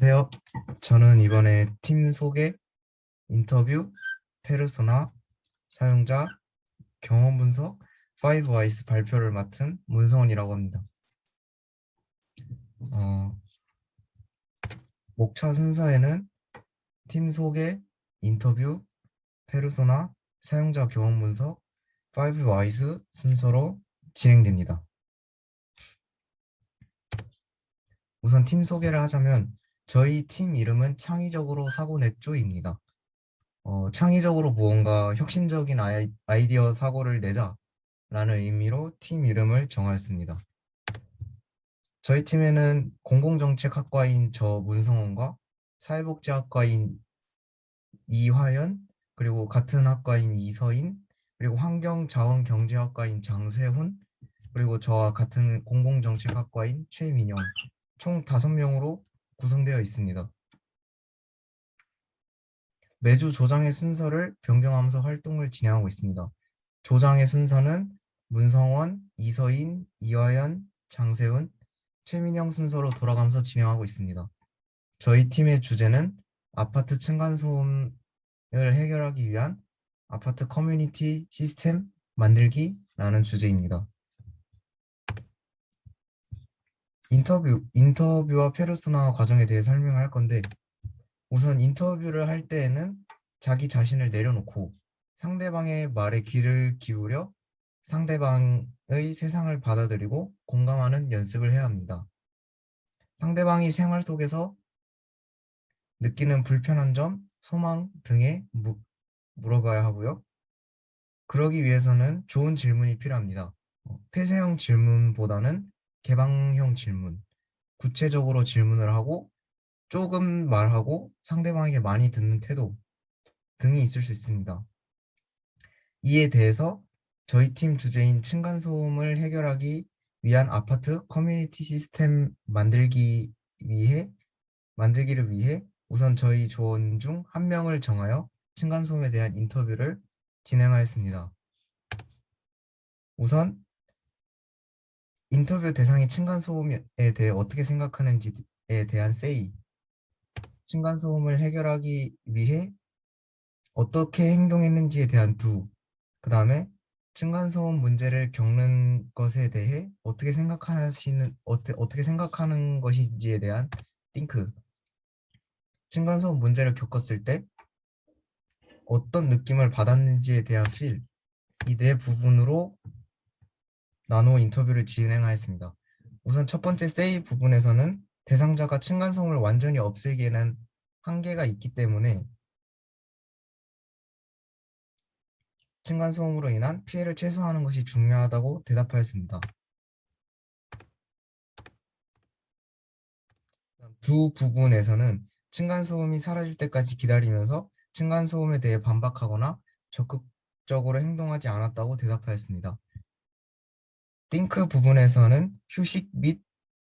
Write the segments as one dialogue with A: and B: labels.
A: 안녕하세요. 저는 이번에 팀 소개, 인터뷰, 페르소나, 사용자, 경험 분석, 5와이스 발표를 맡은 문성원이라고 합니다. 목차 순서에는 팀 소개, 인터뷰, 페르소나, 사용자 경험 분석, 5와이스 순서로 진행됩니다. 우선 팀 소개를 하자면 저희 팀 이름은 창의적으로 사고 냈죠입니다. 창의적으로 무언가 혁신적인 아이디어 사고를 내자라는 의미로 팀 이름을 정하였습니다. 저희 팀에는 공공정책학과인 저 문성원과 사회복지학과인 이화연, 그리고 같은 학과인 이서인, 그리고 환경자원경제학과인 장세훈, 그리고 저와 같은 공공정책학과인 최민영, 총 5명으로 구성되어 있습니다. 매주 조장의 순서를 변경하면서 활동을 진행하고 있습니다. 조장의 순서는 문성원, 이서인, 이화연, 장세훈, 최민영 순서로 돌아가면서 진행하고 있습니다. 저희 팀의 주제는 아파트 층간소음을 해결하기 위한 아파트 커뮤니티 시스템 만들기라는 주제입니다. 인터뷰와 페르소나 과정에 대해 설명할 건데, 우선 인터뷰를 할 때에는 자기 자신을 내려놓고 상대방의 말에 귀를 기울여 상대방의 세상을 받아들이고 공감하는 연습을 해야 합니다. 상대방이 생활 속에서 느끼는 불편한 점, 소망 등에 물어봐야 하고요. 그러기 위해서는 좋은 질문이 필요합니다. 폐쇄형 질문보다는 개방형 질문, 구체적으로 질문을 하고 조금 말하고 상대방에게 많이 듣는 태도 등이 있을 수 있습니다. 이에 대해서 저희 팀 주제인 층간소음을 해결하기 위한 아파트 커뮤니티 시스템 만들기를 위해 우선 저희 조원 중 한 명을 정하여 층간소음에 대한 인터뷰를 진행하였습니다. 우선 인터뷰 대상이 층간소음에 대해 어떻게 생각하는지에 대한 세이, 층간소음을 해결하기 위해 어떻게 행동했는지에 대한 두, 그 다음에 층간소음 문제를 겪는 것에 대해 어떻게 생각하는 것인지에 대한 띵크, 층간소음 문제를 겪었을 때 어떤 느낌을 받았는지에 대한 필, 이 네 부분으로 나누어 인터뷰를 진행하였습니다. 우선 첫 번째 세이 부분에서는 대상자가 층간소음을 완전히 없애기에는 한계가 있기 때문에 층간소음으로 인한 피해를 최소화하는 것이 중요하다고 대답하였습니다. 두 부분에서는 층간소음이 사라질 때까지 기다리면서 층간소음에 대해 반박하거나 적극적으로 행동하지 않았다고 대답하였습니다. 띵크 부분에서는 휴식 및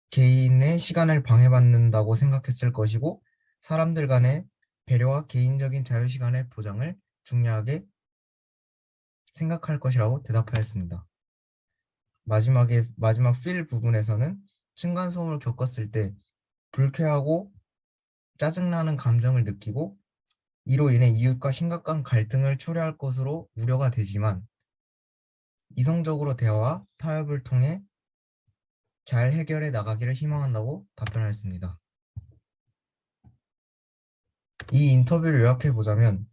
A: 개인의 시간을 방해받는다고 생각했을 것이고 사람들 간의 배려와 개인적인 자유시간의 보장을 중요하게 생각할 것이라고 대답하였습니다. 마지막 필 부분에서는 층간소음을 겪었을 때 불쾌하고 짜증나는 감정을 느끼고 이로 인해 이웃과 심각한 갈등을 초래할 것으로 우려가 되지만 이성적으로 대화와 타협을 통해 잘 해결해 나가기를 희망한다고 답변하였습니다. 이 인터뷰를 요약해 보자면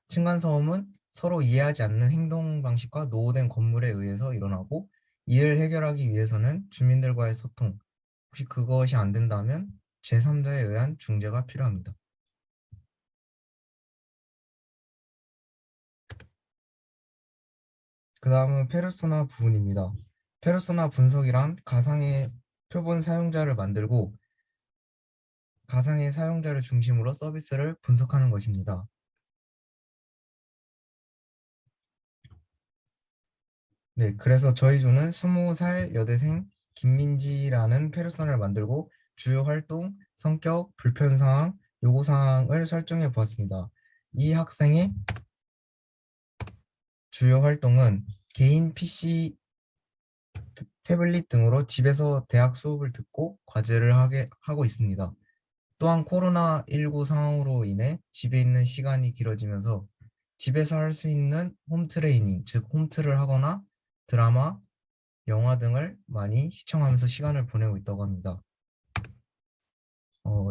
A: 층간소음은 서로 이해하지 않는 행동 방식과 노후된 건물에 의해서 일어나고 이를 해결하기 위해서는 주민들과의 소통, 혹시 그것이 안 된다면 제3자에 의한 중재가 필요합니다. 그 다음은 페르소나 부분입니다. 페르소나 분석이란 가상의 표본 사용자를 만들고 가상의 사용자를 중심으로 서비스를 분석하는 것입니다. 네, 그래서 저희 조는 20살 여대생 김민지라는 페르소나를 만들고 주요 활동, 성격, 불편사항, 요구사항을 설정해 보았습니다. 이 학생의 주요 활동은 개인 PC 태블릿 등으로 집에서 대학 수업을 듣고 과제를 하고 있습니다. 또한 코로나19 상황으로 인해 집에 있는 시간이 길어지면서 집에서 할 수 있는 홈 트레이닝, 즉 홈트를 하거나 드라마, 영화 등을 많이 시청하면서 시간을 보내고 있다고 합니다.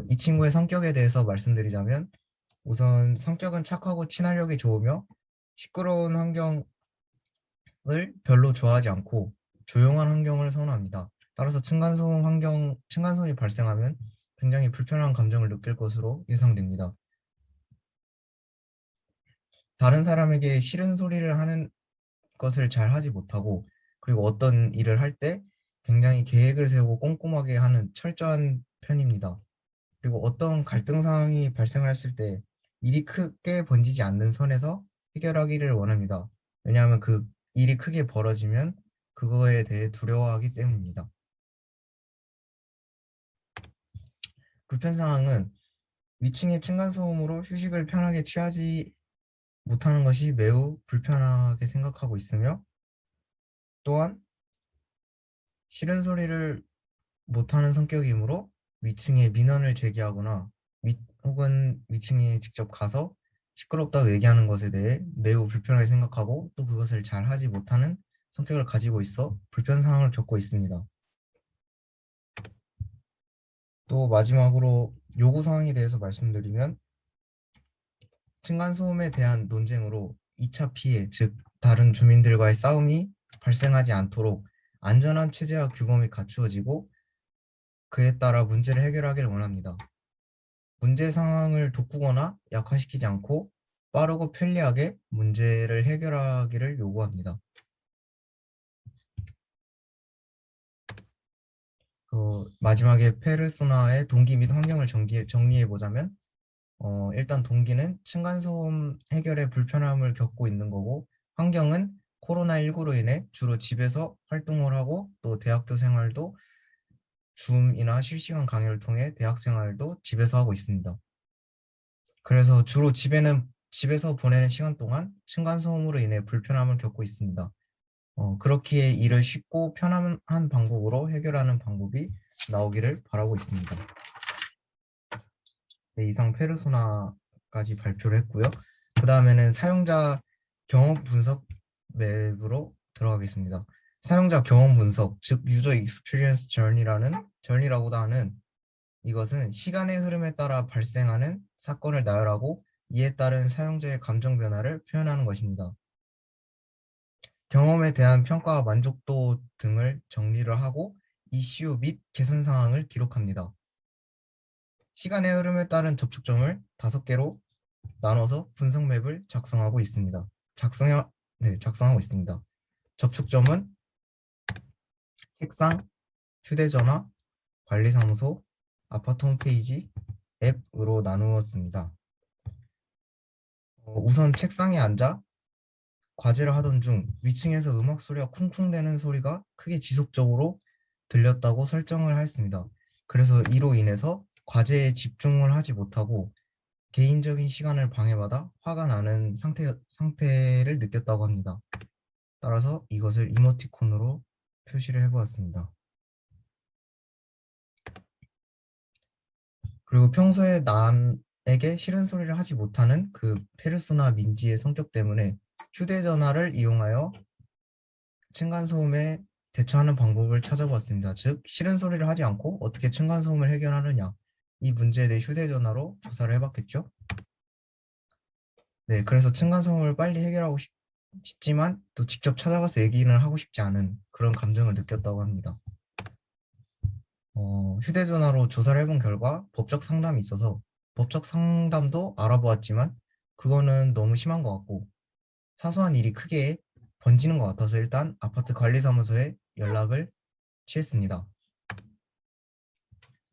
A: 이 친구의 성격에 대해서 말씀드리자면 우선 성격은 착하고 친화력이 좋으며 시끄러운 환경을 별로 좋아하지 않고 조용한 환경을 선호합니다. 따라서 층간소음이 발생하면 굉장히 불편한 감정을 느낄 것으로 예상됩니다. 다른 사람에게 싫은 소리를 하는 것을 잘 하지 못하고 그리고 어떤 일을 할 때 굉장히 계획을 세우고 꼼꼼하게 하는 철저한 편입니다. 그리고 어떤 갈등 상황이 발생했을 때 일이 크게 번지지 않는 선에서 해결하기를 원합니다. 왜냐하면 그 일이 크게 벌어지면 그거에 대해 두려워하기 때문입니다. 불편 상황은 위층의 층간소음으로 휴식을 편하게 취하지 못하는 것이 매우 불편하게 생각하고 있으며 또한 싫은 소리를 못하는 성격이므로 위층에 민원을 제기하거나 혹은 위층에 직접 가서 시끄럽다고 얘기하는 것에 대해 매우 불편하게 생각하고 또 그것을 잘 하지 못하는 성격을 가지고 있어 불편 상황을 겪고 있습니다. 또 마지막으로 요구 사항에 대해서 말씀드리면 층간소음에 대한 논쟁으로 2차 피해, 즉 다른 주민들과의 싸움이 발생하지 않도록 안전한 체제와 규범이 갖추어지고 그에 따라 문제를 해결하길 원합니다. 문제 상황을 돋구거나 약화시키지 않고 빠르고 편리하게 문제를 해결하기를 요구합니다. 마지막에 페르소나의 동기 및 환경을 정리해 보자면 일단 동기는 층간소음 해결에 불편함을 겪고 있는 거고 환경은 코로나19로 인해 주로 집에서 활동을 하고 또 대학교 생활도 줌이나 실시간 강의를 통해 대학 생활도 집에서 하고 있습니다. 그래서 주로 집에서 보내는 시간 동안 층간소음으로 인해 불편함을 겪고 있습니다. 그렇기에 이를 쉽고 편한 방법으로 해결하는 방법이 나오기를 바라고 있습니다. 네, 이상 페르소나까지 발표를 했고요. 그 다음에는 사용자 경험 분석 맵으로 들어가겠습니다. 사용자 경험 분석, 즉 유저 익스피리언스 저니라고도 하는 이것은 시간의 흐름에 따라 발생하는 사건을 나열하고 이에 따른 사용자의 감정 변화를 표현하는 것입니다. 경험에 대한 평가와 만족도 등을 정리를 하고 이슈 및 개선 사항을 기록합니다. 시간의 흐름에 따른 접촉점을 5개로 나눠서 분석 맵을 작성하고 있습니다. 작성하고 있습니다. 접촉점은 책상, 휴대전화, 관리사무소, 아파트 홈페이지, 앱으로 나누었습니다. 우선 책상에 앉아 과제를 하던 중 위층에서 음악 소리가 쿵쿵대는 소리가 크게 지속적으로 들렸다고 설정을 했습니다. 그래서 이로 인해서 과제에 집중을 하지 못하고 개인적인 시간을 방해받아 화가 나는 상태를 느꼈다고 합니다. 따라서 이것을 이모티콘으로 표시를 해보았습니다. 그리고 평소에 남에게 싫은 소리를 하지 못하는 그 페르소나 민지의 성격 때문에 휴대전화를 이용하여 층간소음에 대처하는 방법을 찾아보았습니다. 즉, 싫은 소리를 하지 않고 어떻게 층간소음을 해결하느냐 이 문제에 대해 휴대전화로 조사를 해봤겠죠. 네, 그래서 층간소음을 빨리 해결하고 싶지만 또 직접 찾아가서 얘기는 하고 싶지 않은 그런 감정을 느꼈다고 합니다. 휴대전화로 조사를 해본 결과 법적 상담이 있어서 법적 상담도 알아보았지만 그거는 너무 심한 것 같고 사소한 일이 크게 번지는 것 같아서 일단 아파트 관리사무소에 연락을 취했습니다.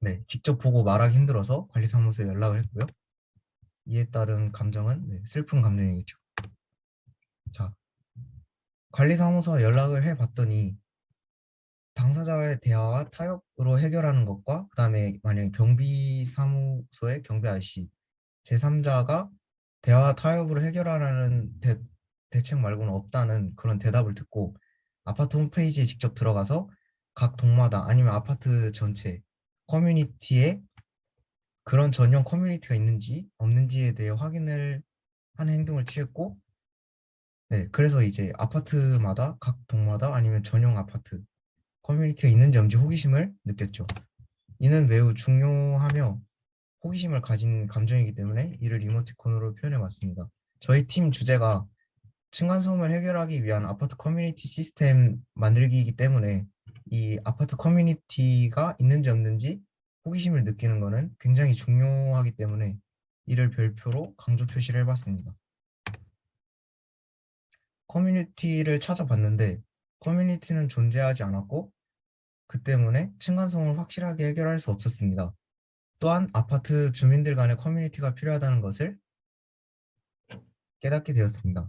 A: 네, 직접 보고 말하기 힘들어서 관리사무소에 연락을 했고요. 이에 따른 감정은 슬픈 감정이겠죠. 자, 관리사무소에 연락을 해봤더니 당사자와의 대화와 타협으로 해결하는 것과 그다음에 만약에 경비사무소의 경비 아저씨 제3자가 대화 타협으로 해결하라는 대책 말고는 없다는 그런 대답을 듣고 아파트 홈페이지에 직접 들어가서 각 동마다 아니면 아파트 전체 커뮤니티에 그런 전용 커뮤니티가 있는지 없는지에 대해 확인을 하는 행동을 취했고, 네, 그래서 이제 아파트마다 각 동마다 아니면 전용 아파트 커뮤니티가 있는지 없는지 호기심을 느꼈죠. 이는 매우 중요하며 호기심을 가진 감정이기 때문에 이를 이모티콘으로 표현해 봤습니다. 저희 팀 주제가 층간소음을 해결하기 위한 아파트 커뮤니티 시스템 만들기이기 때문에 이 아파트 커뮤니티가 있는지 없는지 호기심을 느끼는 것은 굉장히 중요하기 때문에 이를 별표로 강조 표시를 해봤습니다. 커뮤니티를 찾아봤는데 커뮤니티는 존재하지 않았고 그 때문에 층간소음을 확실하게 해결할 수 없었습니다. 또한 아파트 주민들 간의 커뮤니티가 필요하다는 것을 깨닫게 되었습니다.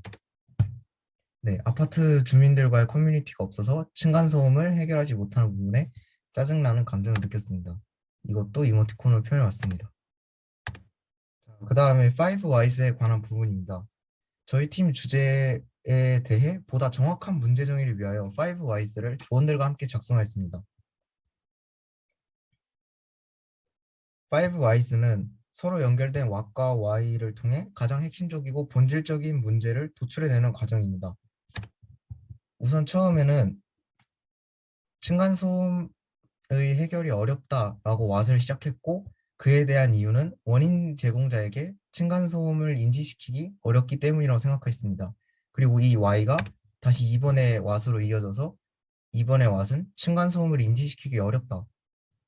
A: 네, 아파트 주민들과의 커뮤니티가 없어서 층간소음을 해결하지 못하는 부분에 짜증나는 감정을 느꼈습니다. 이것도 이모티콘으로 표현해왔습니다. 그 다음에 5Whys에 관한 부분입니다. 저희 팀 주제에 대해 보다 정확한 문제 정의를 위하여 5Whys를 조원들과 함께 작성하였습니다. 5Whys는 서로 연결된 what과 why를 통해 가장 핵심적이고 본질적인 문제를 도출해내는 과정입니다. 우선 처음에는 층간소음의 해결이 어렵다라고 what을 시작했고 그에 대한 이유는 원인 제공자에게 층간소음을 인지시키기 어렵기 때문이라고 생각했습니다. 그리고 이 why가 다시 2번의 what으로 이어져서 2번의 what은 층간소음을 인지시키기 어렵다.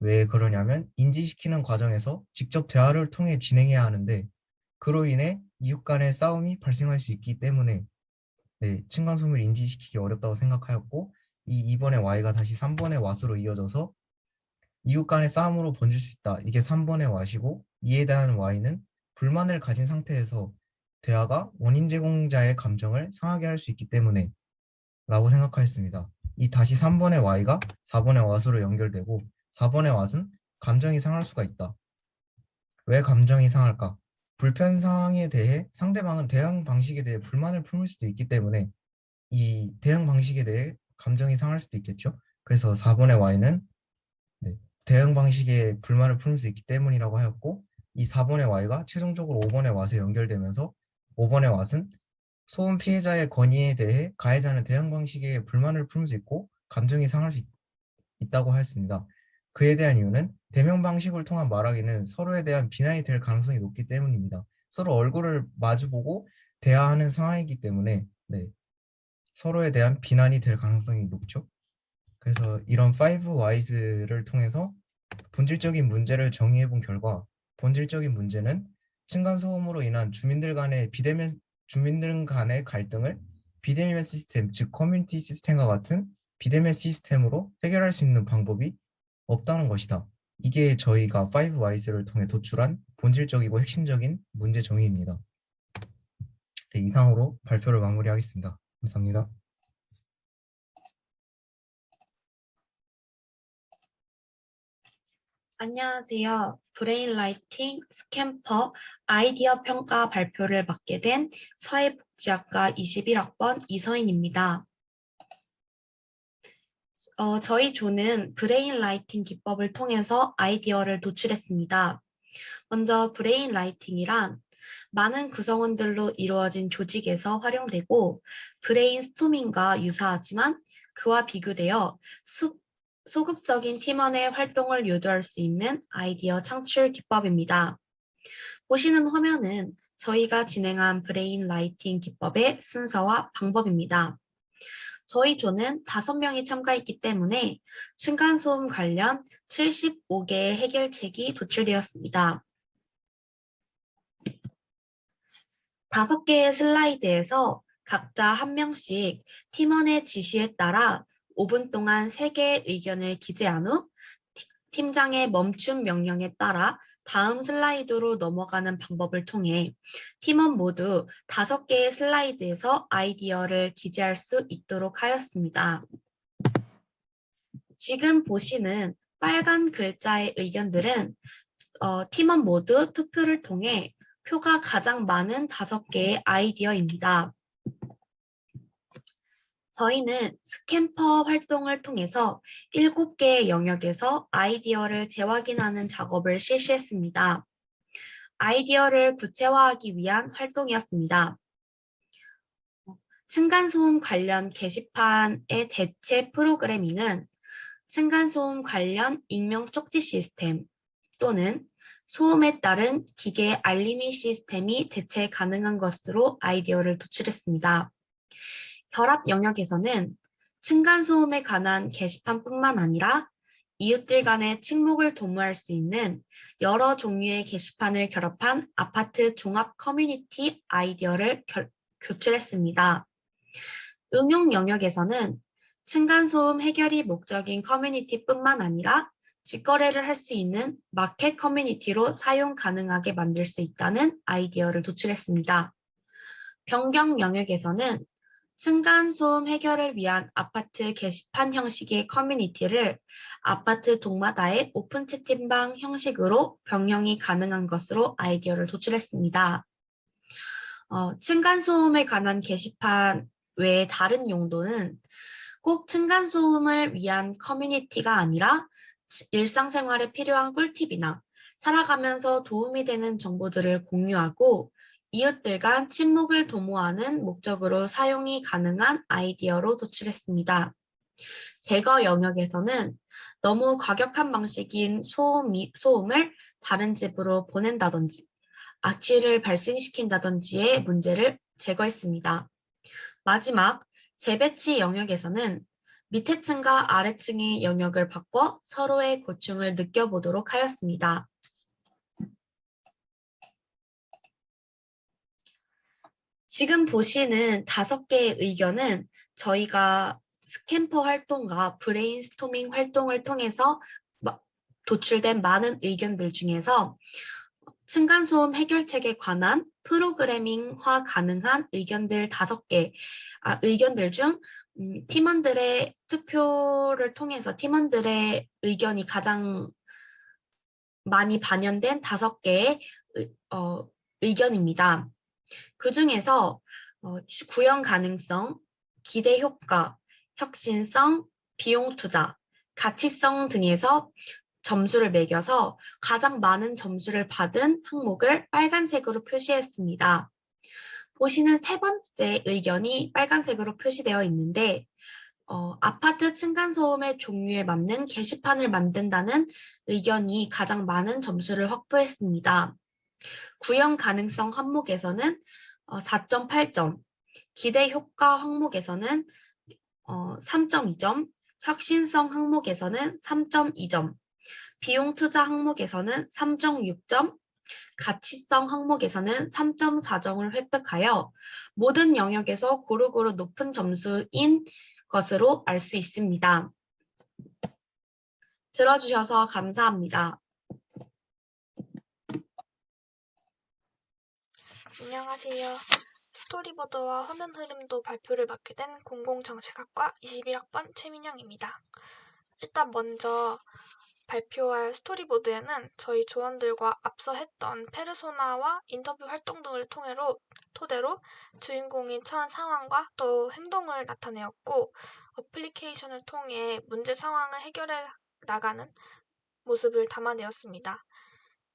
A: 왜 그러냐면 인지시키는 과정에서 직접 대화를 통해 진행해야 하는데 그로 인해 이웃 간의 싸움이 발생할 수 있기 때문에 네, 층간소음을 인지시키기 어렵다고 생각하였고 이 2번의 Y가 다시 3번의 What으로 이어져서 이웃 간의 싸움으로 번질 수 있다. 이게 3번의 What이고 이에 대한 Y는 불만을 가진 상태에서 대화가 원인 제공자의 감정을 상하게 할 수 있기 때문에 라고 생각하였습니다. 이 다시 3번의 Y가 4번의 What으로 연결되고 4번의 What은 감정이 상할 수가 있다. 왜 감정이 상할까? 불편 상황에 대해 상대방은 대응 방식에 대해 불만을 품을 수도 있기 때문에 이 대응 방식에 대해 감정이 상할 수도 있겠죠. 그래서 4번의 Y는 네, 대응 방식에 불만을 품을 수 있기 때문이라고 하였고 이 4번의 Y가 최종적으로 5번의 What에 연결되면서 5번의 What은 소음 피해자의 권위에 대해 가해자는 대응 방식에 불만을 품을 수 있고 감정이 상할 수 있다고 하였습니다. 그에 대한 이유는 대면 방식을 통한 말하기는 서로에 대한 비난이 될 가능성이 높기 때문입니다. 서로 얼굴을 마주보고 대화하는 상황이기 때문에 네, 서로에 대한 비난이 될 가능성이 높죠. 그래서 이런 5Whys를 통해서 본질적인 문제를 정의해 본 결과 본질적인 문제는 층간소음으로 인한 주민들 간의 갈등을 비대면 시스템, 즉 커뮤니티 시스템과 같은 비대면 시스템으로 해결할 수 있는 방법이 없다는 것이다. 이게 저희가 5Whys를 통해 도출한 본질적이고 핵심적인 문제 정의입니다. 네, 이상으로 발표를 마무리하겠습니다. 감사합니다.
B: 안녕하세요. 브레인라이팅 스캠퍼 아이디어 평가 발표를 맡게 된 사회복지학과 21학번 이서인입니다. 저희 조는 브레인라이팅 기법을 통해서 아이디어를 도출했습니다. 먼저 브레인라이팅이란 많은 구성원들로 이루어진 조직에서 활용되고 브레인스토밍과 유사하지만 그와 비교되어 소극적인 팀원의 활동을 유도할 수 있는 아이디어 창출 기법입니다. 보시는 화면은 저희가 진행한 브레인 라이팅 기법의 순서와 방법입니다. 저희 조는 5명이 참가했기 때문에 층간소음 관련 75개의 해결책이 도출되었습니다. 5개의 슬라이드에서 각자 1명씩 팀원의 지시에 따라 5분 동안 3개의 의견을 기재한 후 팀장의 멈춤 명령에 따라 다음 슬라이드로 넘어가는 방법을 통해 팀원 모두 5개의 슬라이드에서 아이디어를 기재할 수 있도록 하였습니다. 지금 보시는 빨간 글자의 의견들은 팀원 모두 투표를 통해 표가 가장 많은 5개의 아이디어입니다. 저희는 스캠퍼 활동을 통해서 7개의 영역에서 아이디어를 재확인하는 작업을 실시했습니다. 아이디어를 구체화하기 위한 활동이었습니다. 층간소음 관련 게시판의 대체 프로그래밍은 층간소음 관련 익명 쪽지 시스템 또는 소음에 따른 기계 알림이 시스템이 대체 가능한 것으로 아이디어를 도출했습니다. 결합 영역에서는 층간소음에 관한 게시판뿐만 아니라 이웃들 간의 친목을 도모할 수 있는 여러 종류의 게시판을 결합한 아파트 종합 커뮤니티 아이디어를 교출했습니다. 응용 영역에서는 층간소음 해결이 목적인 커뮤니티뿐만 아니라 직거래를 할 수 있는 마켓 커뮤니티로 사용 가능하게 만들 수 있다는 아이디어를 도출했습니다. 변경 영역에서는 층간소음 해결을 위한 아파트 게시판 형식의 커뮤니티를 아파트 동마다의 오픈 채팅방 형식으로 변형이 가능한 것으로 아이디어를 도출했습니다. 층간소음에 관한 게시판 외에 다른 용도는 꼭 층간소음을 위한 커뮤니티가 아니라 일상생활에 필요한 꿀팁이나 살아가면서 도움이 되는 정보들을 공유하고 이웃들 간 친목을 도모하는 목적으로 사용이 가능한 아이디어로 도출했습니다. 제거 영역에서는 너무 과격한 방식인 소음을 다른 집으로 보낸다든지 악취를 발생시킨다든지의 문제를 제거했습니다. 마지막 재배치 영역에서는 밑에 층과 아래층의 영역을 바꿔 서로의 고충을 느껴보도록 하였습니다. 지금 보시는 5개의 의견은 저희가 스캠퍼 활동과 브레인스토밍 활동을 통해서 도출된 많은 의견들 중에서 층간소음 해결책에 관한 프로그래밍화 가능한 의견들 5개, 의견들 중 팀원들의 투표를 통해서 팀원들의 의견이 가장 많이 반영된 5개의 의견입니다. 그 중에서 구현 가능성, 기대 효과, 혁신성, 비용 투자, 가치성 등에서 점수를 매겨서 가장 많은 점수를 받은 항목을 빨간색으로 표시했습니다. 보시는 3번째 의견이 빨간색으로 표시되어 있는데 아파트 층간소음의 종류에 맞는 게시판을 만든다는 의견이 가장 많은 점수를 확보했습니다. 구현 가능성 항목에서는 4.8점, 기대 효과 항목에서는 3.2점, 혁신성 항목에서는 3.2점, 비용 투자 항목에서는 3.6점, 가치성 항목에서는 3.4점을 획득하여 모든 영역에서 고루고루 높은 점수인 것으로 알 수 있습니다. 들어주셔서 감사합니다.
C: 안녕하세요. 스토리보드와 화면 흐름도 발표를 맡게 된 공공정책학과 21학번 최민영입니다. 일단 먼저 발표할 스토리보드에는 저희 조원들과 앞서 했던 페르소나와 인터뷰 활동 등을 토대로 주인공이 처한 상황과 또 행동을 나타내었고 어플리케이션을 통해 문제 상황을 해결해 나가는 모습을 담아내었습니다.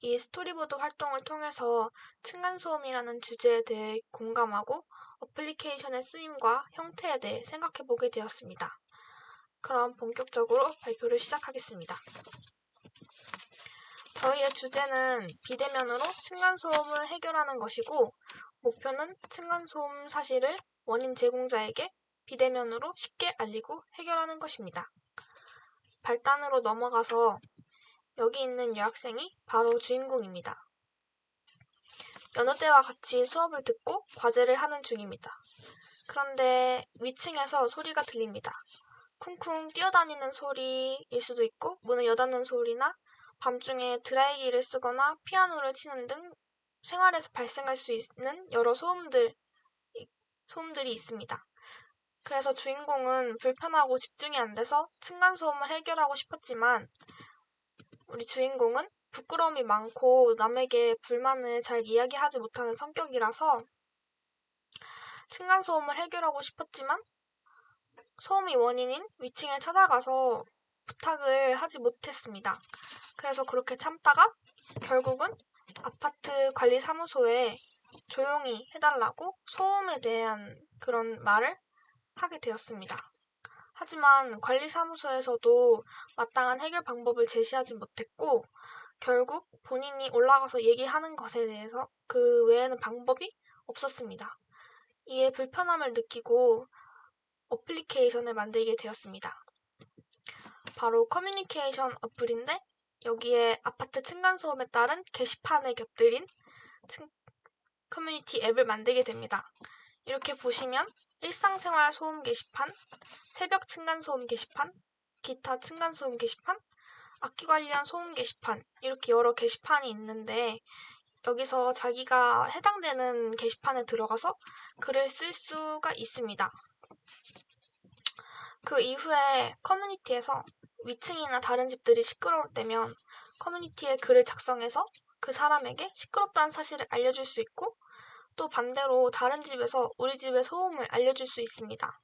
C: 이 스토리보드 활동을 통해서 층간소음이라는 주제에 대해 공감하고 어플리케이션의 쓰임과 형태에 대해 생각해보게 되었습니다. 그럼 본격적으로 발표를 시작하겠습니다. 저희의 주제는 비대면으로 층간소음을 해결하는 것이고 목표는 층간소음 사실을 원인 제공자에게 비대면으로 쉽게 알리고 해결하는 것입니다. 발단으로 넘어가서 여기 있는 여학생이 바로 주인공입니다. 여느 때와 같이 수업을 듣고 과제를 하는 중입니다. 그런데 위층에서 소리가 들립니다. 쿵쿵 뛰어다니는 소리일 수도 있고 문을 여닫는 소리나 밤중에 드라이기를 쓰거나 피아노를 치는 등 생활에서 발생할 수 있는 여러 소음들이 있습니다. 그래서 주인공은 불편하고 집중이 안 돼서 층간소음을 해결하고 싶었지만 우리 주인공은 부끄러움이 많고 남에게 불만을 잘 이야기하지 못하는 성격이라서 층간소음을 해결하고 싶었지만 소음이 원인인 위층에 찾아가서 부탁을 하지 못했습니다. 그래서 그렇게 참다가 결국은 아파트 관리사무소에 조용히 해달라고 소음에 대한 그런 말을 하게 되었습니다. 하지만 관리사무소에서도 마땅한 해결 방법을 제시하지 못했고 결국 본인이 올라가서 얘기하는 것에 대해서 그 외에는 방법이 없었습니다. 이에 불편함을 느끼고 어플리케이션을 만들게 되었습니다. 바로 커뮤니케이션 어플인데 여기에 아파트 층간소음에 따른 게시판을 곁들인 커뮤니티 앱을 만들게 됩니다. 이렇게 보시면 일상생활 소음 게시판, 새벽 층간소음 게시판, 기타 층간소음 게시판, 악기 관련 소음 게시판 이렇게 여러 게시판이 있는데 여기서 자기가 해당되는 게시판에 들어가서 글을 쓸 수가 있습니다. 그 이후에 커뮤니티에서 위층이나 다른 집들이 시끄러울 때면 커뮤니티에 글을 작성해서 그 사람에게 시끄럽다는 사실을 알려줄 수 있고 또 반대로 다른 집에서 우리 집의 소음을 알려줄 수 있습니다.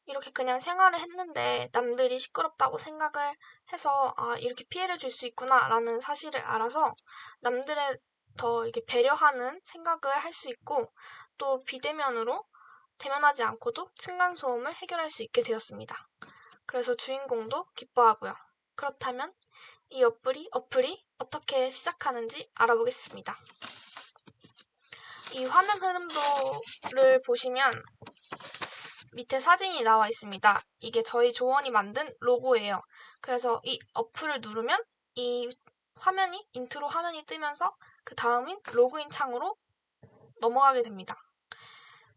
C: 이렇게 그냥 생활을 했는데 남들이 시끄럽다고 생각을 해서 이렇게 피해를 줄 수 있구나 라는 사실을 알아서 남들의 더 이렇게 배려하는 생각을 할 수 있고 또 비대면으로 대면하지 않고도 층간소음을 해결할 수 있게 되었습니다. 그래서 주인공도 기뻐하고요. 그렇다면 이 어플이 어떻게 시작하는지 알아보겠습니다. 이 화면 흐름도를 보시면 밑에 사진이 나와 있습니다. 이게 저희 조원이 만든 로고예요. 그래서 이 어플을 누르면 이 화면이 인트로 화면이 뜨면서 그 다음인 로그인 창으로 넘어가게 됩니다.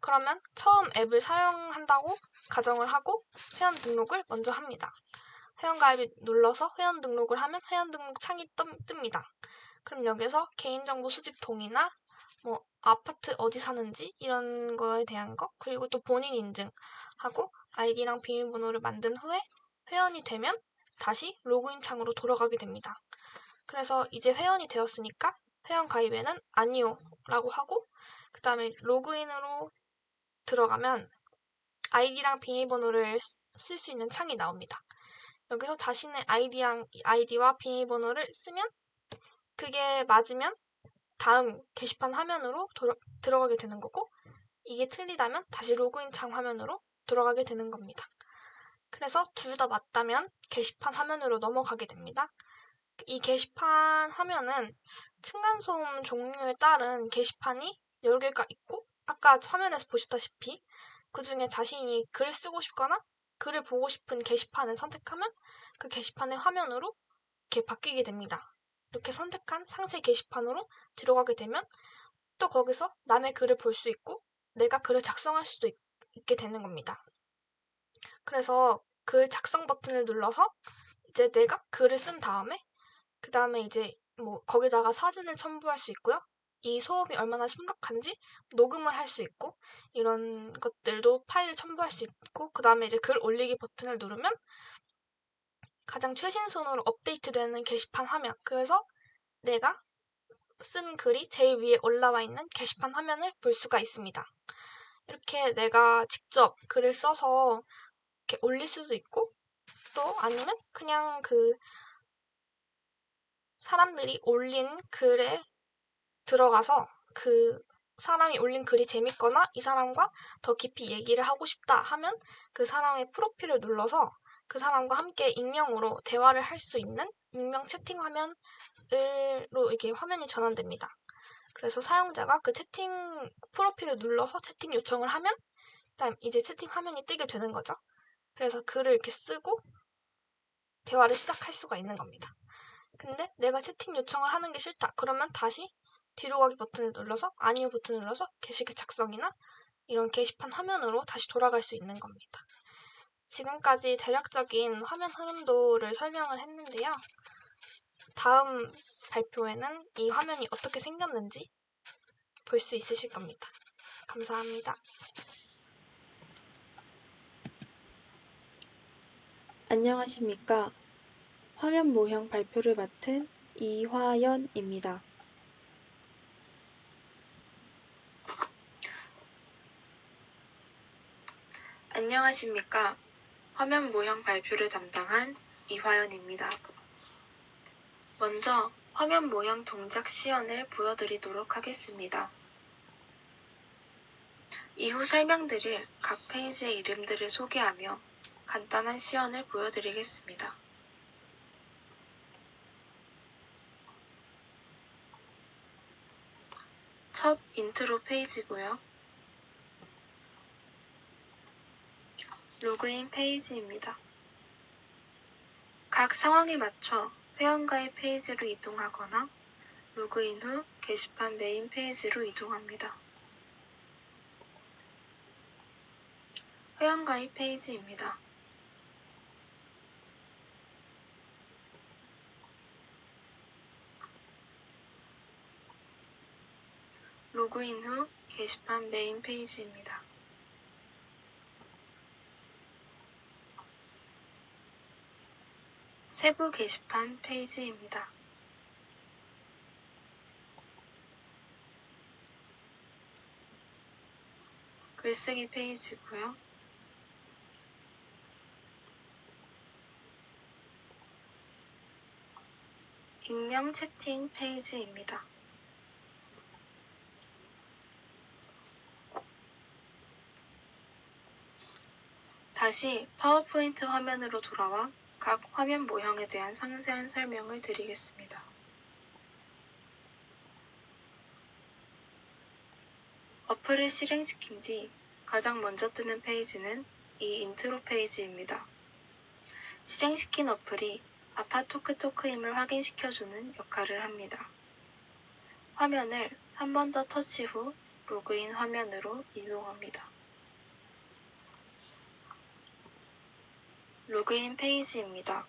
C: 그러면 처음 앱을 사용한다고 가정을 하고 회원 등록을 먼저 합니다. 회원가입을 눌러서 회원 등록을 하면 회원 등록 창이 뜹니다. 그럼 여기서 개인정보 수집 동의나 아파트 어디 사는지 이런 거에 대한 거 그리고 또 본인 인증하고 아이디랑 비밀번호를 만든 후에 회원이 되면 다시 로그인 창으로 돌아가게 됩니다. 그래서 이제 회원이 되었으니까 회원 가입에는 아니요 라고 하고 그 다음에 로그인으로 들어가면 아이디랑 비밀번호를 쓸 수 있는 창이 나옵니다. 여기서 자신의 아이디와 비밀번호를 쓰면 그게 맞으면 다음 게시판 화면으로 들어가게 되는 거고 이게 틀리다면 다시 로그인 창 화면으로 돌아가게 되는 겁니다. 그래서 둘 다 맞다면 게시판 화면으로 넘어가게 됩니다. 이 게시판 화면은 층간소음 종류에 따른 게시판이 여러 개가 있고 아까 화면에서 보셨다시피 그 중에 자신이 글을 쓰고 싶거나 글을 보고 싶은 게시판을 선택하면 그 게시판의 화면으로 이렇게 바뀌게 됩니다. 이렇게 선택한 상세 게시판으로 들어가게 되면 또 거기서 남의 글을 볼 수 있고 내가 글을 작성할 수도 있게 되는 겁니다. 그래서 글 작성 버튼을 눌러서 이제 내가 글을 쓴 다음에 그 다음에 이제 거기다가 사진을 첨부할 수 있고요. 이 소음이 얼마나 심각한지 녹음을 할 수 있고 이런 것들도 파일을 첨부할 수 있고 그 다음에 이제 글 올리기 버튼을 누르면 가장 최신선으로 업데이트되는 게시판 화면 그래서 내가 쓴 글이 제일 위에 올라와 있는 게시판 화면을 볼 수가 있습니다. 이렇게 내가 직접 글을 써서 이렇게 올릴 수도 있고 또 아니면 그냥 그 사람들이 올린 글에 들어가서 그 사람이 올린 글이 재밌거나 이 사람과 더 깊이 얘기를 하고 싶다 하면 그 사람의 프로필을 눌러서 그 사람과 함께 익명으로 대화를 할 수 있는 익명 채팅 화면으로 이렇게 화면이 전환됩니다. 그래서 사용자가 그 채팅 프로필을 눌러서 채팅 요청을 하면 그다음 이제 채팅 화면이 뜨게 되는 거죠. 그래서 글을 이렇게 쓰고 대화를 시작할 수가 있는 겁니다. 근데 내가 채팅 요청을 하는 게 싫다. 그러면 다시 뒤로 가기 버튼을 눌러서 아니요 버튼을 눌러서 게시글 작성이나 이런 게시판 화면으로 다시 돌아갈 수 있는 겁니다. 지금까지 대략적인 화면 흐름도를 설명을 했는데요. 다음 발표에는 이 화면이 어떻게 생겼는지 볼 수 있으실 겁니다. 감사합니다.
D: 안녕하십니까. 화면 모형 발표를 맡은 이화연입니다. 안녕하십니까. 화면 모형 발표를 담당한 이화연입니다. 먼저 화면 모형 동작 시연을 보여드리도록 하겠습니다. 이후 설명드릴 각 페이지의 이름들을 소개하며 간단한 시연을 보여드리겠습니다. 첫 인트로 페이지고요. 로그인 페이지입니다. 각 상황에 맞춰 회원가입 페이지로 이동하거나 로그인 후 게시판 메인 페이지로 이동합니다. 회원가입 페이지입니다. 로그인 후 게시판 메인 페이지입니다. 세부 게시판 페이지입니다. 글쓰기 페이지고요. 익명 채팅 페이지입니다. 다시 파워포인트 화면으로 돌아와 각 화면 모형에 대한 상세한 설명을 드리겠습니다. 어플을 실행시킨 뒤 가장 먼저 뜨는 페이지는 이 인트로 페이지입니다. 실행시킨 어플이 아파토크토크임을 확인시켜주는 역할을 합니다. 화면을 한 번 더 터치 후 로그인 화면으로 이동합니다. 로그인 페이지입니다.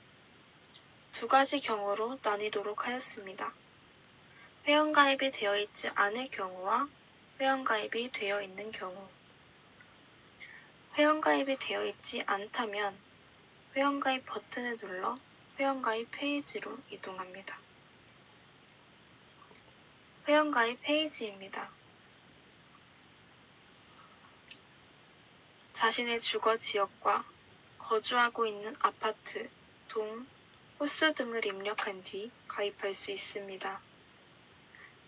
D: 두 가지 경우로 나뉘도록 하였습니다. 회원가입이 되어 있지 않을 경우와 회원가입이 되어 있는 경우. 회원가입이 되어 있지 않다면 회원가입 버튼을 눌러 회원가입 페이지로 이동합니다. 회원가입 페이지입니다. 자신의 주거 지역과 거주하고 있는 아파트, 동, 호수 등을 입력한 뒤 가입할 수 있습니다.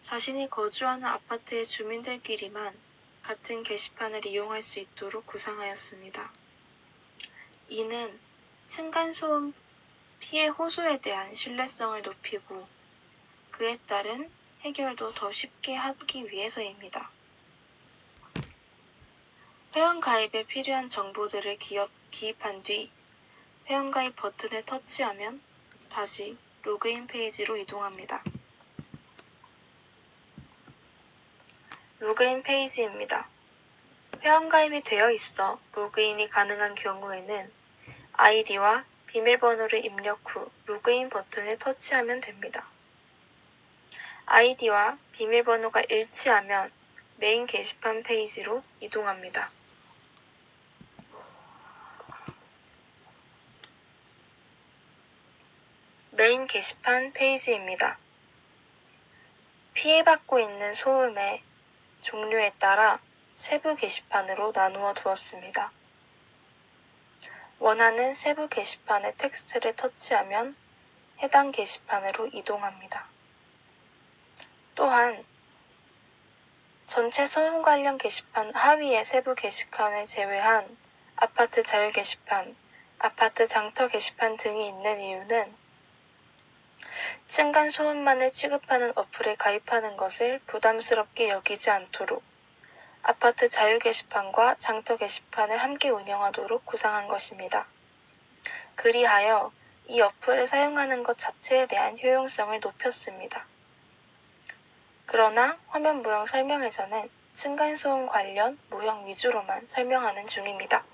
D: 자신이 거주하는 아파트의 주민들끼리만 같은 게시판을 이용할 수 있도록 구상하였습니다. 이는 층간소음 피해 호소에 대한 신뢰성을 높이고 그에 따른 해결도 더 쉽게 하기 위해서입니다. 회원가입에 필요한 정보들을 기입한 뒤 회원가입 버튼을 터치하면 다시 로그인 페이지로 이동합니다. 로그인 페이지입니다. 회원가입이 되어 있어 로그인이 가능한 경우에는 아이디와 비밀번호를 입력 후 로그인 버튼을 터치하면 됩니다. 아이디와 비밀번호가 일치하면 메인 게시판 페이지로 이동합니다. 메인 게시판 페이지입니다. 피해받고 있는 소음의 종류에 따라 세부 게시판으로 나누어 두었습니다. 원하는 세부 게시판의 텍스트를 터치하면 해당 게시판으로 이동합니다. 또한 전체 소음 관련 게시판 하위의 세부 게시판을 제외한 아파트 자유 게시판, 아파트 장터 게시판 등이 있는 이유는 층간 소음만을 취급하는 어플에 가입하는 것을 부담스럽게 여기지 않도록 아파트 자유 게시판과 장터 게시판을 함께 운영하도록 구상한 것입니다. 그리하여 이 어플을 사용하는 것 자체에 대한 효용성을 높였습니다. 그러나 화면 모형 설명에서는 층간소음 관련 모형 위주로만 설명하는 중입니다.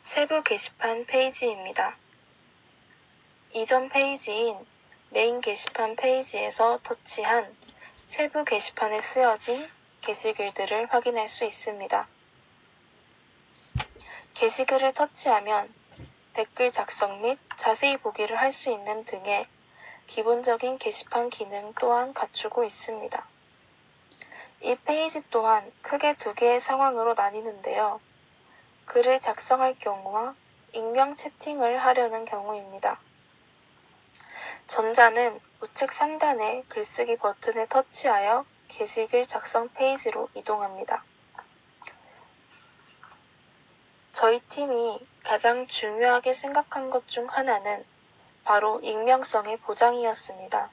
D: 세부 게시판 페이지입니다. 이전 페이지인 메인 게시판 페이지에서 터치한 세부 게시판에 쓰여진 게시글들을 확인할 수 있습니다. 게시글을 터치하면 댓글 작성 및 자세히 보기를 할 수 있는 등의 기본적인 게시판 기능 또한 갖추고 있습니다. 이 페이지 또한 크게 두 개의 상황으로 나뉘는데요. 글을 작성할 경우와 익명 채팅을 하려는 경우입니다. 전자는 우측 상단의 글쓰기 버튼을 터치하여 게시글 작성 페이지로 이동합니다. 저희 팀이 가장 중요하게 생각한 것 중 하나는 바로 익명성의 보장이었습니다.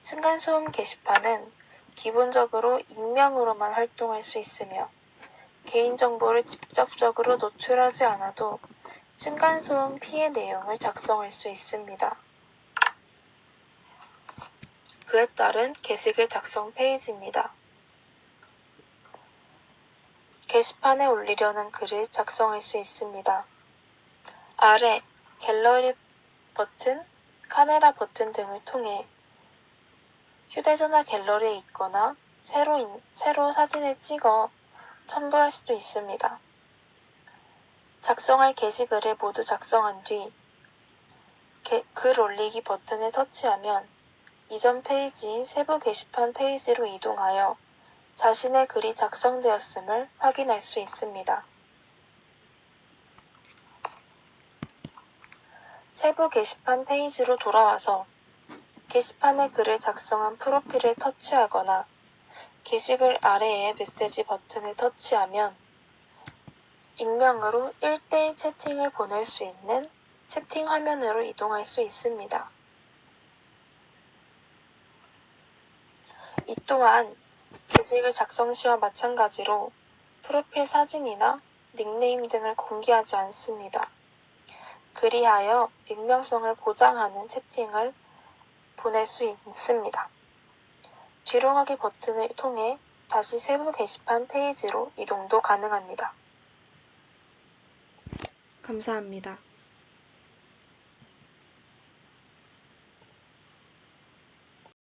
D: 층간소음 게시판은 기본적으로 익명으로만 활동할 수 있으며 개인정보를 직접적으로 노출하지 않아도 층간소음 피해 내용을 작성할 수 있습니다. 그에 따른 게시글 작성 페이지입니다. 게시판에 올리려는 글을 작성할 수 있습니다. 아래 갤러리 버튼, 카메라 버튼 등을 통해 휴대전화 갤러리에 있거나 새로 사진을 찍어 첨부할 수도 있습니다. 작성할 게시글을 모두 작성한 뒤 글 올리기 버튼을 터치하면 이전 페이지인 세부 게시판 페이지로 이동하여 자신의 글이 작성되었음을 확인할 수 있습니다. 세부 게시판 페이지로 돌아와서 게시판에 글을 작성한 프로필을 터치하거나 게시글 아래의 메시지 버튼을 터치하면 익명으로 1대1 채팅을 보낼 수 있는 채팅 화면으로 이동할 수 있습니다. 이 또한 게시글 작성 시와 마찬가지로 프로필 사진이나 닉네임 등을 공개하지 않습니다. 그리하여 익명성을 보장하는 채팅을 보낼 수 있습니다. 뒤로 가기 버튼을 통해 다시 세부 게시판 페이지로 이동도 가능합니다. 감사합니다.